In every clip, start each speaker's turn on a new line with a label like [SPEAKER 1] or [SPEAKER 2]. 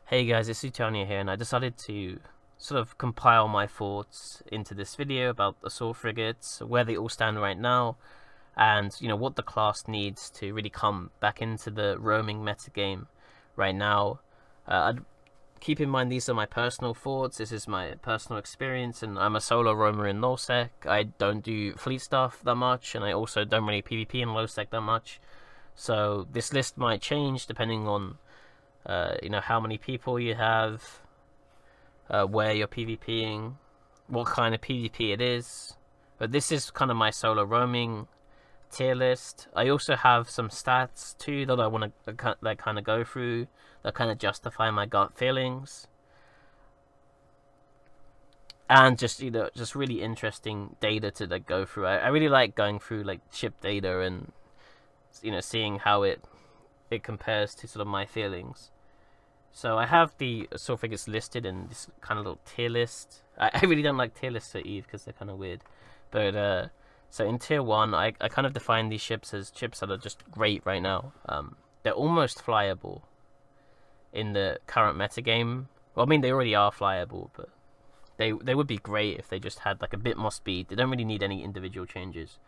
[SPEAKER 1] Hey guys, it's Utania here, and I decided to sort of compile my thoughts into this video about assault frigates, where they all stand right now, and what the class needs to really come back into the roaming metagame right now. I'd keep in mind these are my personal thoughts, this is my personal experience, and I'm a solo roamer in lowsec. I don't do fleet stuff that much, and I also don't really PvP in lowsec that much. So this list might change depending on how many people you have, where you're PvPing, what kind of PvP it is. But this is kind of my solo roaming tier list. I also have some stats too that I want to kind of go through that kind of justify my gut feelings, and just just really interesting data to go through. I really like going through ship data and seeing how it compares to sort of my feelings. So I have the assault frigates listed in this kind of little tier list. I really don't like tier lists for Eve because they're kind of weird. But so in tier 1, I kind of define these ships as ships that are just great right now. They're almost flyable in the current metagame. Well, I mean, they already are flyable, but they would be great if they just had a bit more speed. They don't really need any individual changes.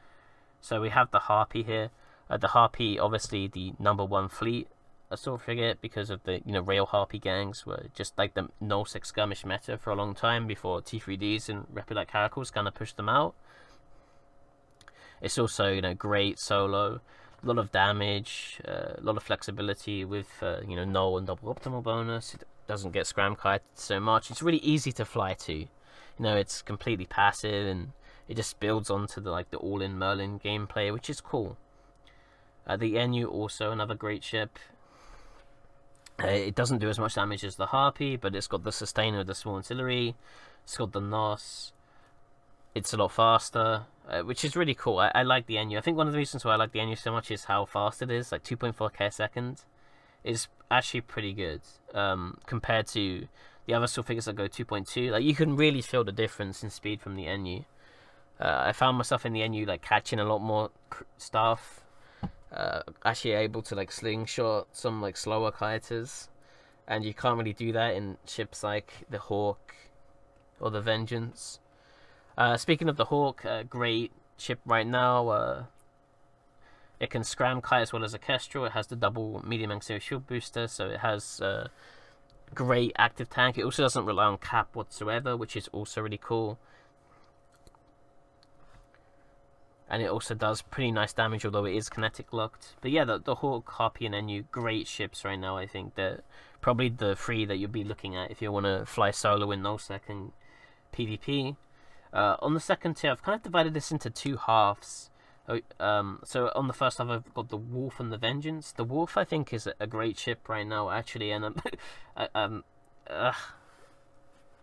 [SPEAKER 1] So we have the Harpy here. The Harpy, obviously the #1 fleet assault frigate, because of the rail Harpy gangs were just the null-6 skirmish meta for a long time before T3Ds and rapid light caracals kind of pushed them out. It's also great solo, a lot of damage, a lot of flexibility with null and double optimal bonus. It doesn't get scram kited so much. It's really easy to fly to. It's completely passive, and it just builds onto the all-in Merlin gameplay, which is cool. The NU, also another great ship. It doesn't do as much damage as the Harpy, but it's got the sustainer with the small artillery. It's got the NOS. It's a lot faster, which is really cool. I like the NU. I think one of the reasons why I like the NU so much is how fast it is. 2.4k a second is actually pretty good compared to the other assault figures that go 2.2. You can really feel the difference in speed from the NU. I found myself in the NU catching a lot more stuff. Actually able to slingshot some slower kiters, and you can't really do that in ships like the Hawk or the Vengeance. Speaking of the Hawk, great ship right now. It can scram kite as well as a Kestrel. It has the double medium axial shield booster, so it has great active tank. It also doesn't rely on cap whatsoever, which is also really cool. And it also does pretty nice damage, although it is kinetic locked. But yeah, the Hawk, Harpy, and NU, great ships right now. I think they're probably the 3 that you'll be looking at if you want to fly solo in nullsec and PvP. On the second tier, I've kind of divided this into 2 halves. So on the first half, I've got the Wolf and the Vengeance. The Wolf, I think, is a great ship right now, actually, and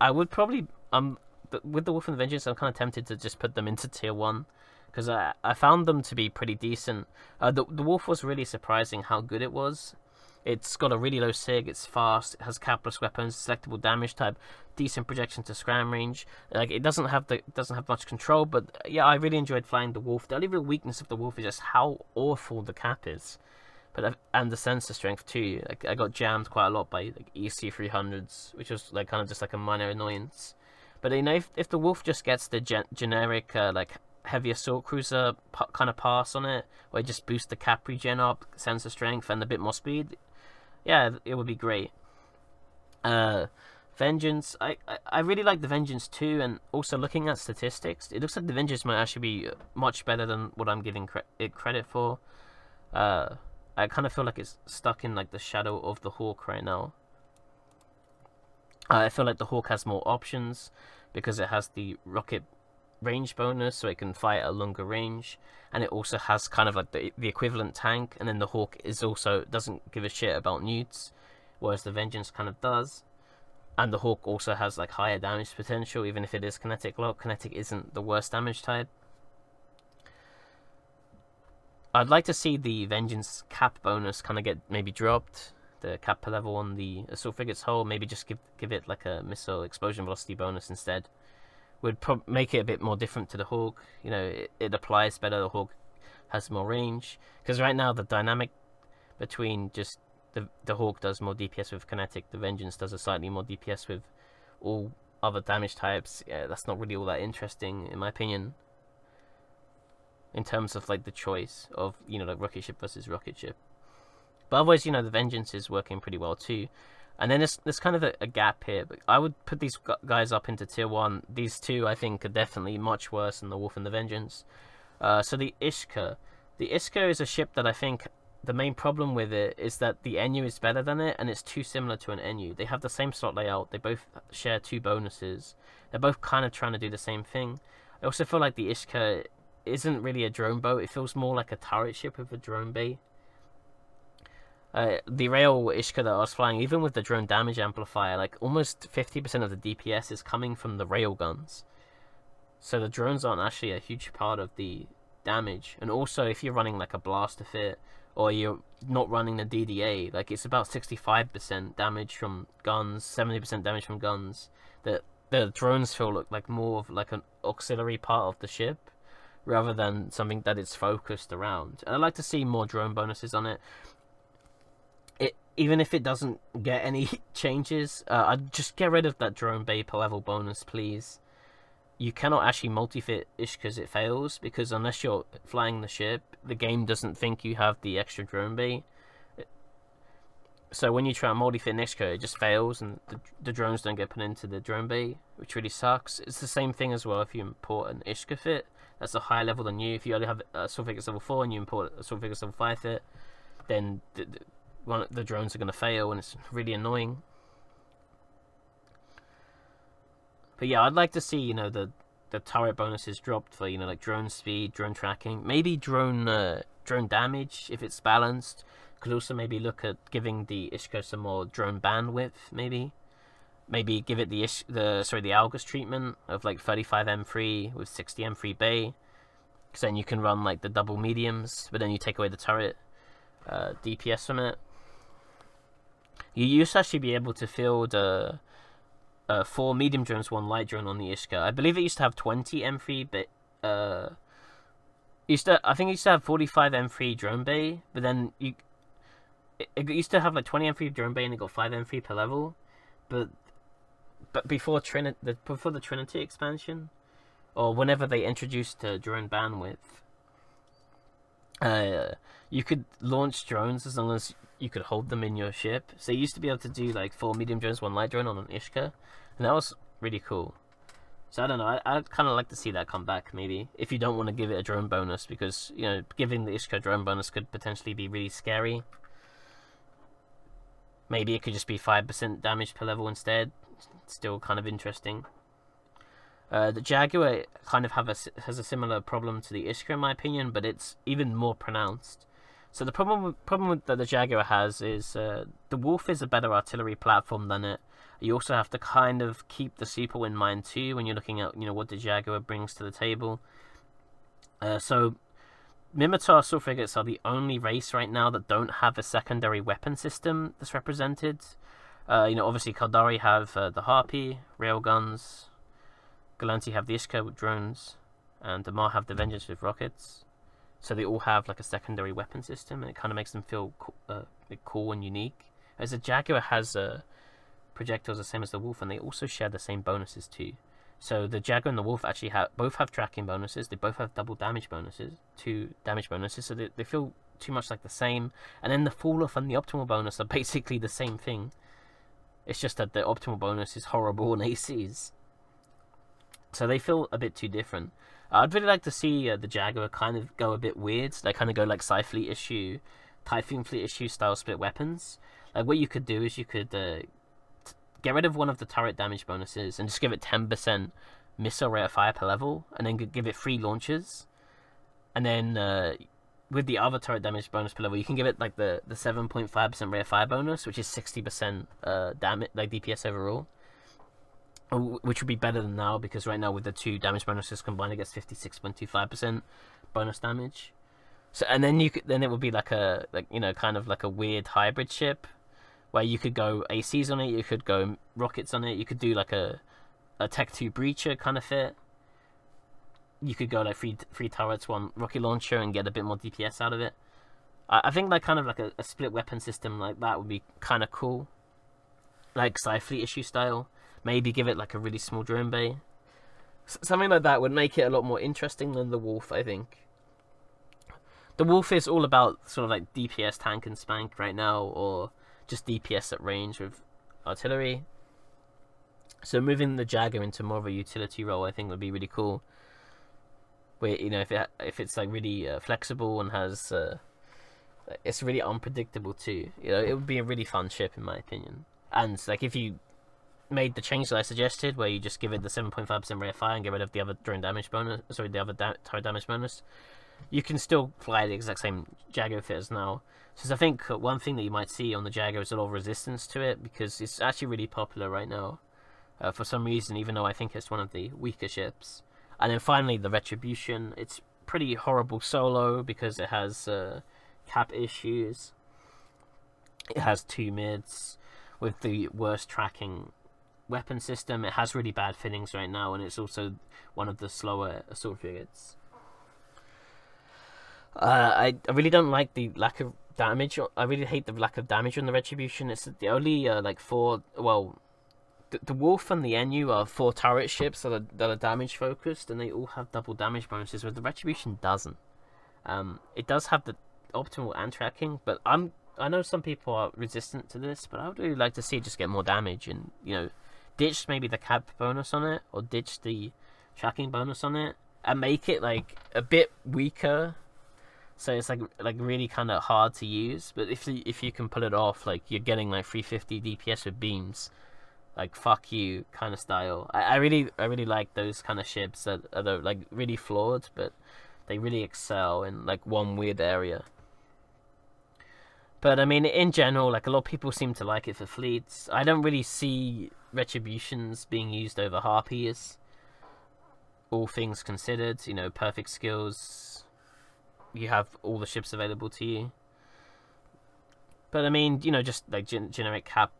[SPEAKER 1] I would probably with the Wolf and the Vengeance, I'm kind of tempted to just put them into tier 1. Because I found them to be pretty decent. The Wolf was really surprising how good it was. It's got a really low sig, it's fast, it has capless weapons, selectable damage type, decent projection to scram range. It doesn't have much control, but yeah, I really enjoyed flying the Wolf. The only real weakness of the Wolf is just how awful the cap is, and the sensor strength too. I got jammed quite a lot by EC 300s, which was kind of just a minor annoyance. But if the Wolf just gets the generic heavy assault cruiser kind of pass on it, or just boost the cap regen up, sensor strength, and a bit more speed, yeah, it would be great. Vengeance, I really like the Vengeance too, and also looking at statistics, it looks like the Vengeance might actually be much better than what I'm giving it credit for. I kind of feel like it's stuck in the shadow of the Hawk right now. I feel like the Hawk has more options because it has the rocket range bonus, so it can fight at a longer range, and it also has kind of the equivalent tank, and then the Hawk is also doesn't give a shit about newts, whereas the Vengeance kind of does. And the Hawk also has higher damage potential, even if it is kinetic lock. Kinetic isn't the worst damage type. I'd like to see the Vengeance cap bonus kind of get maybe dropped, the cap per level on the assault frigate's hull, maybe just give it a missile explosion velocity bonus instead. Would make it a bit more different to the Hawk. It applies better. The Hawk has more range, because right now the dynamic between just the Hawk does more DPS with kinetic, the Vengeance does a slightly more DPS with all other damage types. Yeah, that's not really all that interesting in my opinion. In terms of like the choice of, you know, like rocket ship versus rocket ship. But otherwise, you know, the Vengeance is working pretty well too. And then there's kind of a gap here. But I would put these guys up into tier 1. These two, I think, are definitely much worse than the Wolf and the Vengeance. So the Ishika. The Ishika is a ship that I think the main problem with it is that the NU is better than it, and it's too similar to an NU. They have the same slot layout. They both share 2 bonuses. They're both kind of trying to do the same thing. I also feel like the Ishika isn't really a drone boat. It feels more like a turret ship with a drone bay. The rail Ishika that I was flying, even with the drone damage amplifier, like almost 50% of the DPS is coming from the rail guns. So the drones aren't actually a huge part of the damage. And also, if you're running like a blaster fit, or you're not running the DDA, like it's about 65% damage from guns, 70% damage from guns. The drones feel like more of like an auxiliary part of the ship, rather than something that it's focused around. And I'd like to see more drone bonuses on it. Even if it doesn't get any changes, I'd just get rid of that drone bay per level bonus, please. You cannot actually multi-fit Ishikas, it fails, because unless you're flying the ship, the game doesn't think you have the extra drone bay. So when you try and multi-fit an Ishika, it just fails, and the drones don't get put into the drone bay, which really sucks. It's the same thing as well if you import an Ishika fit. That's a higher level than you. If you only have a Sword Frigates level 4 and you import a Sword Frigates level 5 fit, then the drones are going to fail, and it's really annoying. But yeah, I'd like to see, you know, the turret bonuses dropped for, you know, like drone speed, drone tracking, maybe drone damage if it's balanced. Could also maybe look at giving the Ishika some more drone bandwidth, maybe give it the Algus treatment of like 35 M3 with 60 M3 bay, because then you can run like the double mediums, but then you take away the turret DPS from it. You used to actually be able to field 4 medium drones, 1 light drone on the Ishika. I believe it used to have 20 M3, but I think it used to have 45 M3 drone bay, but then it used to have like 20 M3 drone bay and it got 5 M3 per level. But before the Trinity expansion, or whenever they introduced drone bandwidth, you could launch drones as long as you could hold them in your ship. So you used to be able to do like 4 medium drones, 1 light drone on an Ishika, and that was really cool. So I don't know, I'd kind of like to see that come back, maybe, if you don't want to give it a drone bonus, because, you know, giving the Ishika drone bonus could potentially be really scary. Maybe it could just be 5% damage per level instead. Still kind of interesting. The Jaguar kind of has a similar problem to the Ishika in my opinion, but it's even more pronounced. So the problem that the Jaguar has is the Wolf is a better artillery platform than it. You also have to kind of keep the Super in mind too when you're looking at, you know, what the Jaguar brings to the table. So Minotaur Sword Frigates are the only race right now that don't have a secondary weapon system that's represented. You know, obviously Caldari have the Harpy, railguns. Galanti have the Ishika with drones, and Damar have the Vengeance with rockets. So they all have like a secondary weapon system, and it kind of makes them feel cool and unique. As the Jaguar has projectiles the same as the Wolf, and they also share the same bonuses too. So the Jaguar and the Wolf actually both have tracking bonuses. They both have double damage bonuses, 2 damage bonuses. So they feel too much like the same. And then the fall off and the optimal bonus are basically the same thing. It's just that the optimal bonus is horrible on ACs. So they feel a bit too different. I'd really like to see the Jaguar kind of go a bit weird. They kind of go like Sci Fleet issue, Typhoon Fleet issue style split weapons. Like what you could do is you could get rid of one of the turret damage bonuses and just give it 10% missile rate of fire per level, and then give it 3 launches. And then with the other turret damage bonus per level, you can give it like the 7.5% rate of fire bonus, which is 60% damage, like DPS overall. Which would be better than now, because right now with the 2 damage bonuses combined, it gets 56.25% bonus damage. So and then then it would be like you know, kind of like a weird hybrid ship, where you could go ACs on it, you could go rockets on it, you could do like a Tech 2 breacher kind of fit. You could go like 3 turrets, 1 rocket launcher, and get a bit more DPS out of it. I think like kind of like a split weapon system like that would be kind of cool, like Sci-Fleet issue style. Maybe give it like a really small drone bay. Something like that would make it a lot more interesting than the Wolf, I think. The Wolf is all about sort of like DPS tank and spank right now, or just DPS at range with artillery. So moving the Jaguar into more of a utility role, I think would be really cool. Where, you know, if it's like really flexible and has it's really unpredictable too. You know, it would be a really fun ship in my opinion. And like if you made the change that I suggested, where you just give it the 7.5% rate of fire and get rid of the other drone damage bonus, sorry, the other turret damage bonus, you can still fly the exact same Jaguar fit as now. So I think one thing that you might see on the Jaguar is a lot of resistance to it, because it's actually really popular right now. For some reason, even though I think it's one of the weaker ships. And then finally, the Retribution. It's pretty horrible solo because it has cap issues. It has 2 mids with the worst tracking weapon system. It has really bad fittings right now, and it's also one of the slower assault frigates. I really don't like the lack of damage. I really hate the lack of damage on the Retribution. It's the only like 4. Well, the Wolf and the NU are 4 turret ships that are damage focused, and they all have double damage bonuses, where the Retribution doesn't. It does have the optimal and tracking, but I know some people are resistant to this, but I would really like to see it just get more damage and, you know, ditch maybe the cap bonus on it, or ditch the tracking bonus on it, and make it like a bit weaker, so it's like really kind of hard to use. But if you can pull it off, like you're getting like 350 DPS with beams, like fuck you kind of style. I really like those kind of ships that are like really flawed, but they really excel in like one weird area. But I mean, in general, like a lot of people seem to like it for fleets. I don't really see Retributions being used over Harpies. All things considered, you know, perfect skills. You have all the ships available to you. But I mean, you know, just like generic cap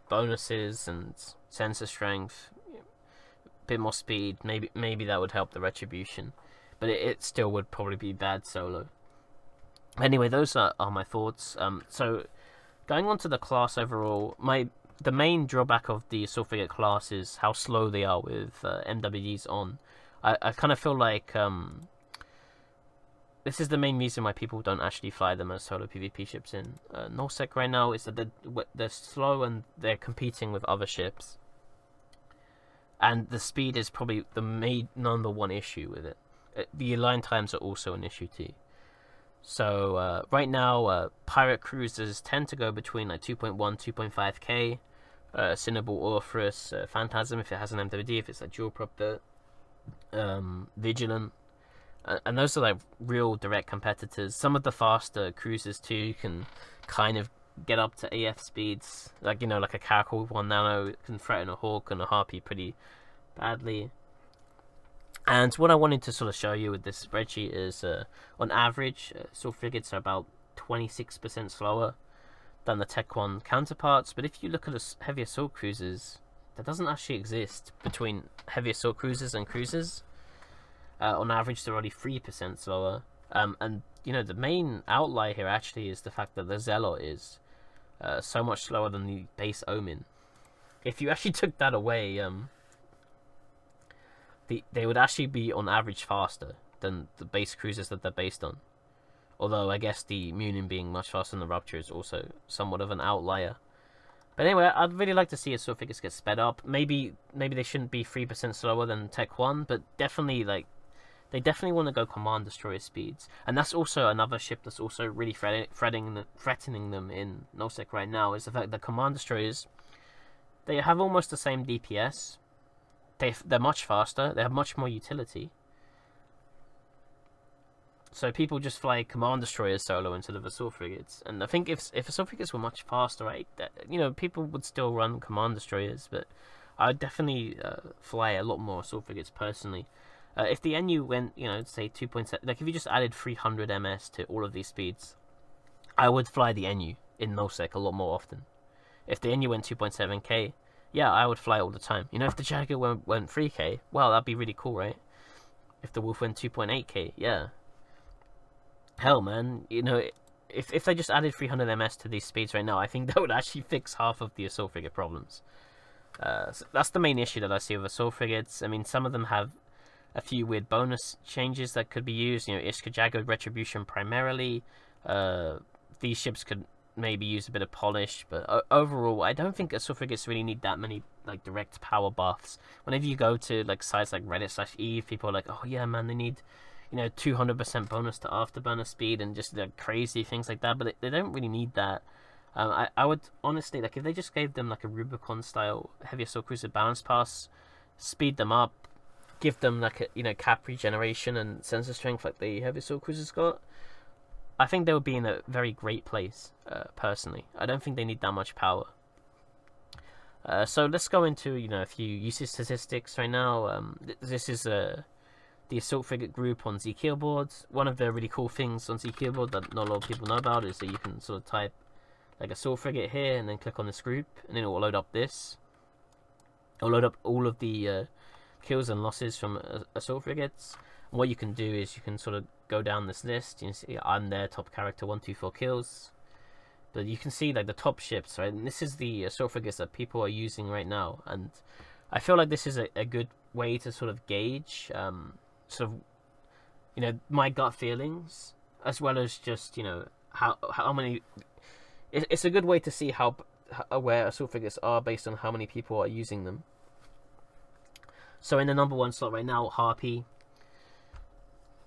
[SPEAKER 1] bonuses and sensor strength, a bit more speed. Maybe that would help the Retribution, but it still would probably be bad solo. Anyway, those are my thoughts. So going on to the class overall, the main drawback of the assault frigate class is how slow they are with MWDs on. I kind of feel like this is the main reason why people don't actually fly them as solo PvP ships in nullsec right now, is that they're slow and they're competing with other ships. And the speed is probably the main #1 issue with it. The align times are also an issue too. So right now, pirate cruisers tend to go between like 2.1, 2.5k. Cinnable, Orpheus, Phantasm if it has an MWD, if it's like dual prop dirt, Vigilant. And those are like real direct competitors. Some of the faster cruisers too can kind of get up to AF speeds. Like, you know, like a Caracal with 1 nano can threaten a Hawk and a Harpy pretty badly. And what I wanted to sort of show you with this spreadsheet is, on average, assault frigates are about 26% slower than the Tech 1 counterparts. But if you look at heavy assault cruisers, that doesn't actually exist between heavy assault cruisers and cruisers. On average, they're only 3% slower. And, you know, the main outlier here actually is the fact that the Zealot is so much slower than the base Omen. If you actually took that away, they would actually be on average faster than the base cruisers that they're based on. Although I guess the Munin being much faster than the Rupture is also somewhat of an outlier. But anyway, I'd really like to see assault frigates get sped up. Maybe they shouldn't be 3% slower than Tech 1, but definitely like they definitely want to go command destroyer speeds. And that's also another ship that's also really threatening them in nullsec right now, is the fact that command destroyers, they have almost the same DPS. They're much faster, they have much more utility. So people just fly command destroyers solo instead of assault frigates. And I think if assault frigates were much faster, right, you know, people would still run command destroyers, but I would definitely fly a lot more assault frigates personally. If the NU went, you know, say 2.7, like if you just added 300 ms to all of these speeds, I would fly the NU in nullsec a lot more often. If the NU went 2.7k, yeah, I would fly all the time. You know, if the Jaguar went 3k, well, that'd be really cool, right? If the Wolf went 2.8k, yeah. hell, man, you know, if they just added 300 ms to these speeds right now, I think that would actually fix half of the assault frigate problems. So that's the main issue that I see with assault frigates. I mean, some of them have a few weird bonus changes that could be used. You know, Ishika, Jaguar, Retribution primarily. These ships could maybe use a bit of polish, but overall, I don't think assault frigates really need that many like direct power buffs. Whenever you go to like sites like Reddit/Eve, people are like, "Oh yeah, man, they need, you know, 200% bonus to afterburner speed and just like crazy things like that." But they don't really need that. I would honestly, like, if they just gave them like a Rubicon style heavy assault cruiser balance pass, speed them up, give them like a, you know, cap regeneration and sensor strength like the heavy assault cruisers got, I think they would be in a very great place. Personally, I don't think they need that much power. So let's go into, you know, a few usage statistics right now. This is the assault frigate group on zKillboard. One of the really cool things on zKillboard that not a lot of people know about is that you can sort of type like assault frigate here and then click on this group, and then it will load up this. It'll load up all of the kills and losses from assault frigates. And what you can do is you can sort of go down this list. You see I'm their top character, 124 kills. But you can see like the top ships, right? And this is the assault frigates that people are using right now. And I feel like this is a good way to sort of gauge sort of, you know, my gut feelings, as well as just, you know, how many. It's a good way to see how aware assault frigates are based on how many people are using them. So in the number 1 slot right now, Harpy.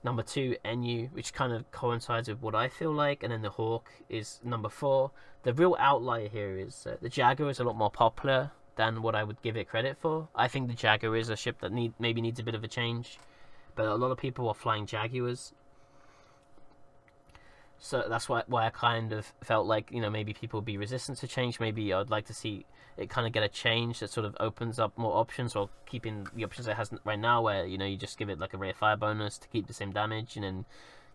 [SPEAKER 1] Number 2, NU, which kind of coincides with what I feel like, and then the Hawk is number 4. The real outlier here is the Jaguar is a lot more popular than what I would give it credit for. I think the Jaguar is a ship that maybe needs a bit of a change, but a lot of people are flying Jaguars. So that's why I kind of felt like, you know, maybe people would be resistant to change. Maybe I'd like to see it kind of get a change that sort of opens up more options, or keeping the options it has right now, where, you know, you just give it like a rate of fire bonus to keep the same damage, and then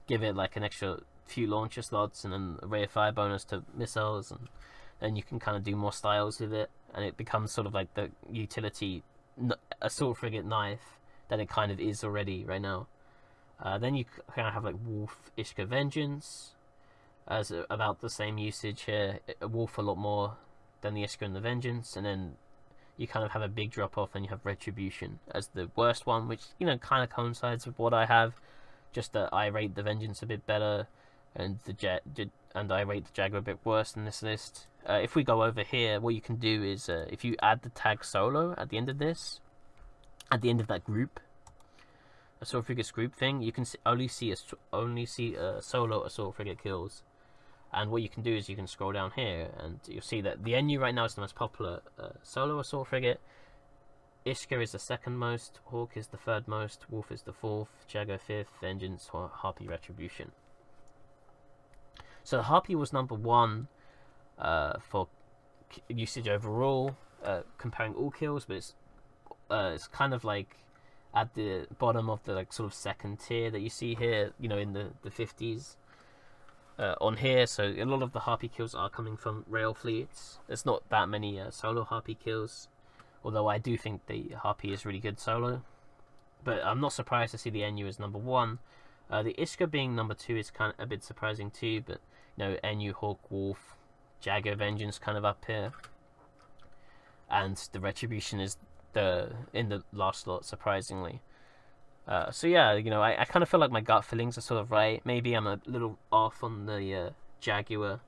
[SPEAKER 1] give it like an extra few launcher slots, and then a rate of fire bonus to missiles, and then you can kind of do more styles with it, and it becomes sort of like the utility assault frigate knife that it kind of is already right now. Then you kind of have like Wolf, Ishika, Vengeance, as about the same usage here. Wolf a lot more than the Ishika and the Vengeance, and then you kind of have a big drop off, and you have Retribution as the worst one, which, you know, kind of coincides with what I have. Just that I rate the Vengeance a bit better, and I rate the Jaguar a bit worse than this list. If we go over here, what you can do is if you add the tag solo at the end of this, at the end of that group, assault frigate group thing, you can only see solo assault frigate kills. And what you can do is you can scroll down here, and you'll see that the NU right now is the most popular solo assault frigate. Ishika is the 2nd most, Hawk is the 3rd most, Wolf is the 4th, Jaguar 5th, Vengeance, Harpy, Retribution. So the Harpy was number 1 for usage overall, comparing all kills, but it's kind of like at the bottom of the like sort of 2nd tier that you see here, you know, in the 50s. On here, so a lot of the Harpy kills are coming from rail fleets. There's not that many solo Harpy kills, although I do think the Harpy is really good solo. But I'm not surprised to see the NU as number 1. The Ishika being number 2 is kind of a bit surprising too, but, you know, NU, Hawk, Wolf, Jaguar, Vengeance kind of up here, and the Retribution is in the last slot, surprisingly. So yeah, you know, I kind of feel like my gut feelings are sort of right. Maybe I'm a little off on the Jaguar.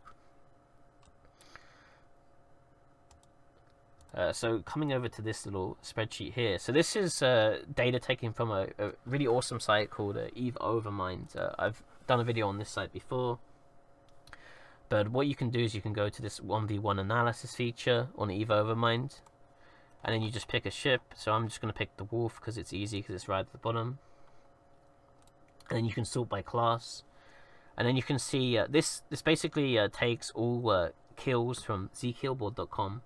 [SPEAKER 1] So coming over to this little spreadsheet here. So this is data taken from a really awesome site called eveiseasy. I've done a video on this site before. But what you can do is you can go to this 1v1 analysis feature on eveiseasy. And then you just pick a ship. So I'm just going to pick the Wolf because it's easy, because it's right at the bottom. And then you can sort by class. And then you can see this basically takes all kills from zkillboard.com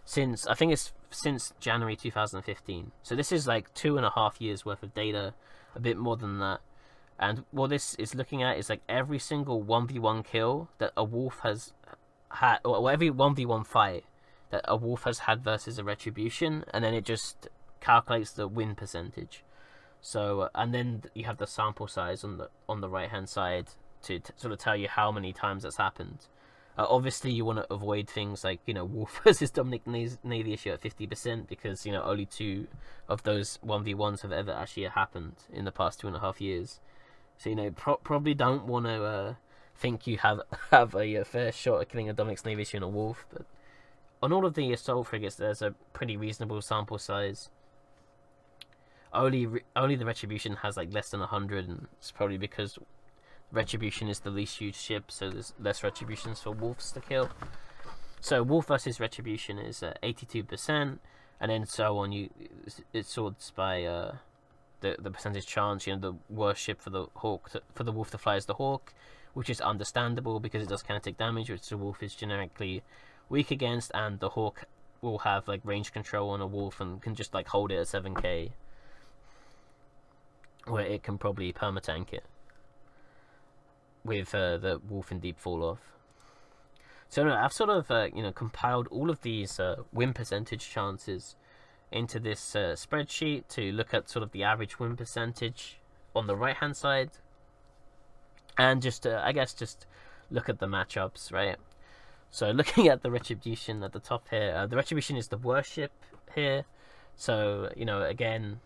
[SPEAKER 1] since, I think it's since January 2015. So this is like 2.5 years worth of data, a bit more than that. And what this is looking at is like every single 1v1 kill that a Wolf has had, or every 1v1 fight that a Wolf has had versus a Retribution, and then it just calculates the win percentage. So and then you have the sample size on the right hand side to sort of tell you how many times that's happened. Obviously, you want to avoid things like, you know, Wolf versus Dominic Navy issue at 50%, because, you know, only 2 of those 1v1s have ever actually happened in the past 2.5 years. So, you know, probably don't want to think you have a fair shot at killing a Dominic Navy issue and a Wolf. But on all of the assault frigates, there's a pretty reasonable sample size. Only the Retribution has like less than 100, and it's probably because Retribution is the least used ship, so there's less Retributions for Wolves to kill. So Wolf versus Retribution is 82%, and then so on. It sorts by the percentage chance. You know, the worst ship for the Wolf to fly is the Hawk, which is understandable because it does kinetic damage, which the Wolf is generically weak against, and the Hawk will have like range control on a Wolf and can just like hold it at 7k, where it can probably permatank it with the Wolf in deep fall off. So no, I've sort of you know, compiled all of these win percentage chances into this spreadsheet to look at sort of the average win percentage on the right hand side, and just I guess just look at the matchups, right? So looking at the Retribution at the top here, the Retribution is the worst ship here. So, you know, again,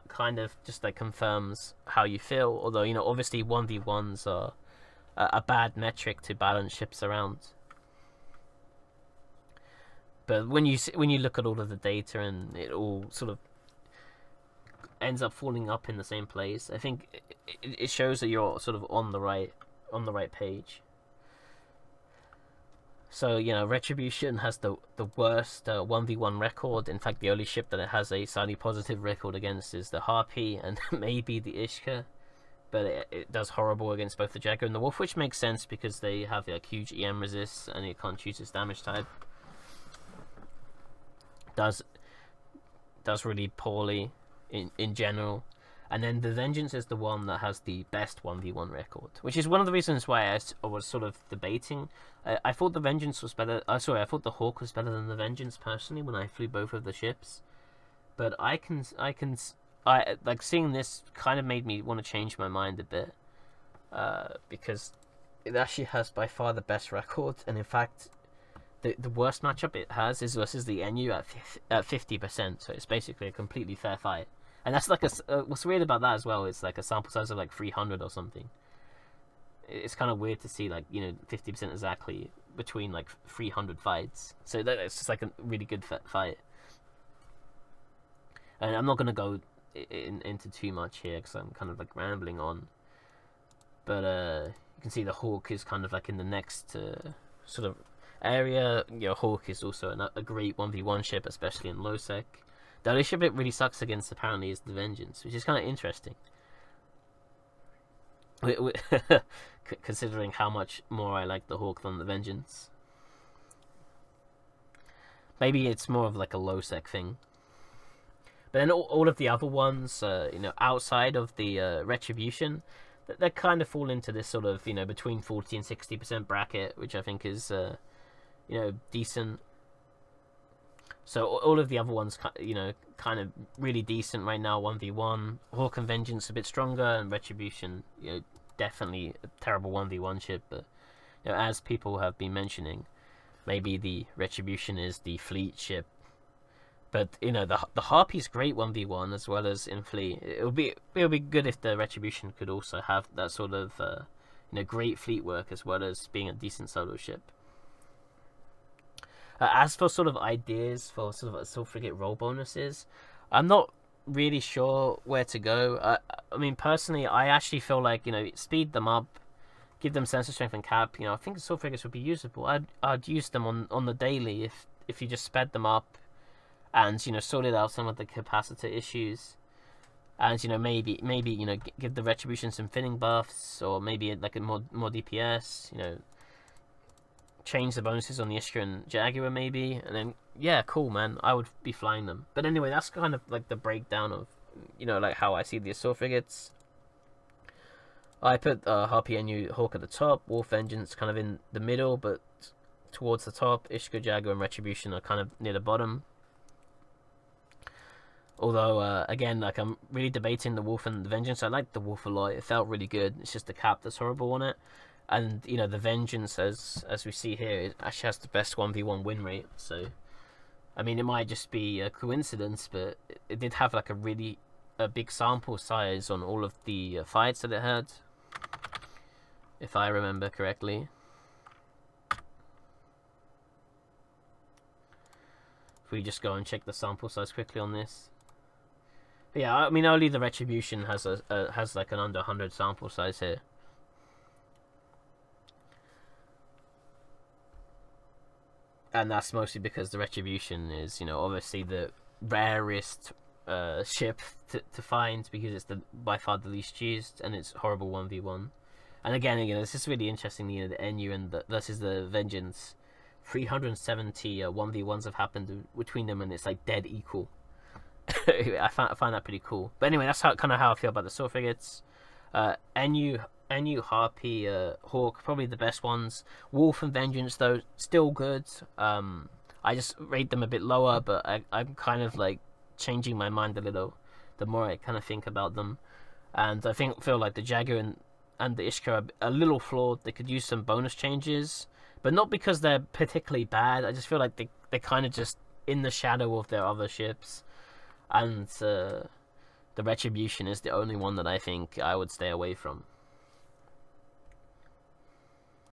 [SPEAKER 1] kind of just like confirms how you feel, although, you know, obviously 1v1s are a bad metric to balance ships around. But when you look at all of the data and it all sort of ends up falling up in the same place, I think it shows that you're sort of on the right page. So, you know, Retribution has the worst 1v1 record. In fact, the only ship that it has a slightly positive record against is the Harpy and maybe the Ishika. But it does horrible against both the Jaguar and the Wolf, which makes sense because they have like huge EM resists and it can't choose its damage type. Does really poorly in general. And then the Vengeance is the one that has the best 1v1 record, which is one of the reasons why I was sort of debating. I thought the Vengeance was better. Sorry, I thought the Hawk was better than the Vengeance personally when I flew both of the ships. But I like seeing this kind of made me want to change my mind a bit, because it actually has by far the best record, and in fact, the worst matchup it has is versus the NU at 50%. So it's basically a completely fair fight. And that's like what's weird about that as well, it's like a sample size of like 300 or something. It's kind of weird to see, like, you know, 50% exactly between like 300 fights. So it's just like a really good fight. And I'm not going to go into too much here because I'm kind of like rambling on. But you can see the Hawk is kind of like in the next sort of area. You know, Hawk is also a great 1v1 ship, especially in low sec. The only ship it really sucks against apparently is the Vengeance, which is kind of interesting. Considering how much more I like the Hawk than the Vengeance. Maybe it's more of like a low sec thing. But then all of the other ones, you know, outside of the Retribution, they kind of fall into this sort of, you know, between 40 and 60% bracket, which I think is, you know, decent. So all of the other ones, you know, kind of really decent right now, 1v1. Hawk and Vengeance a bit stronger, and Retribution, you know, definitely a terrible 1v1 ship. But, you know, as people have been mentioning, maybe the Retribution is the fleet ship. But, you know, the Harpy's great 1v1 as well as in fleet. It'll be good if the Retribution could also have that sort of, you know, great fleet work as well as being a decent solo ship. As for sort of ideas for sort of assault frigate roll bonuses, I'm not really sure where to go. I mean, personally, I actually feel like, you know, speed them up, give them sensor strength and cap. You know, I think assault frigates would be usable. I'd use them on the daily if you just sped them up, and, you know, sorted out some of the capacitor issues, and, you know, maybe you know, give the Retribution some thinning buffs, or maybe like a more DPS. You know, change the bonuses on the Ishika and Jaguar maybe, and then, yeah, cool, man, I would be flying them. But anyway, that's kind of like the breakdown of, you know, like how I see the assault frigates. I put Harpy NU Hawk at the top, Wolf Vengeance kind of in the middle, but towards the top. Ishika, Jaguar, and Retribution are kind of near the bottom. Although, again, like I'm really debating the Wolf and the Vengeance. I like the Wolf a lot. It felt really good. It's just the cap that's horrible on it. And, you know, the Vengeance, as we see here, it actually has the best 1v1 win rate. So, I mean, it might just be a coincidence, but it did have like a big sample size on all of the fights that it had, if I remember correctly. If we just go and check the sample size quickly on this. But yeah, I mean, only the Retribution has has like an under 100 sample size here. And that's mostly because the Retribution is, you know, obviously the rarest ship to find, because it's by far the least used, and it's horrible 1v1. And again, it's just really interesting, you know, the NU and versus the Vengeance. 370 1v1s have happened between them, and it's like dead equal. I find that pretty cool. But anyway, that's kind of how I feel about the Sword Frigates. NU, Harpy, Hawk, probably the best ones. Wolf and Vengeance, though, still good. I just rate them a bit lower, but I'm kind of like changing my mind a little the more I kind of think about them. And I feel like the Jaguar and the Ishika are a little flawed. They could use some bonus changes, but not because they're particularly bad. I just feel like they're kind of just in the shadow of their other ships. And the Retribution is the only one that I think I would stay away from.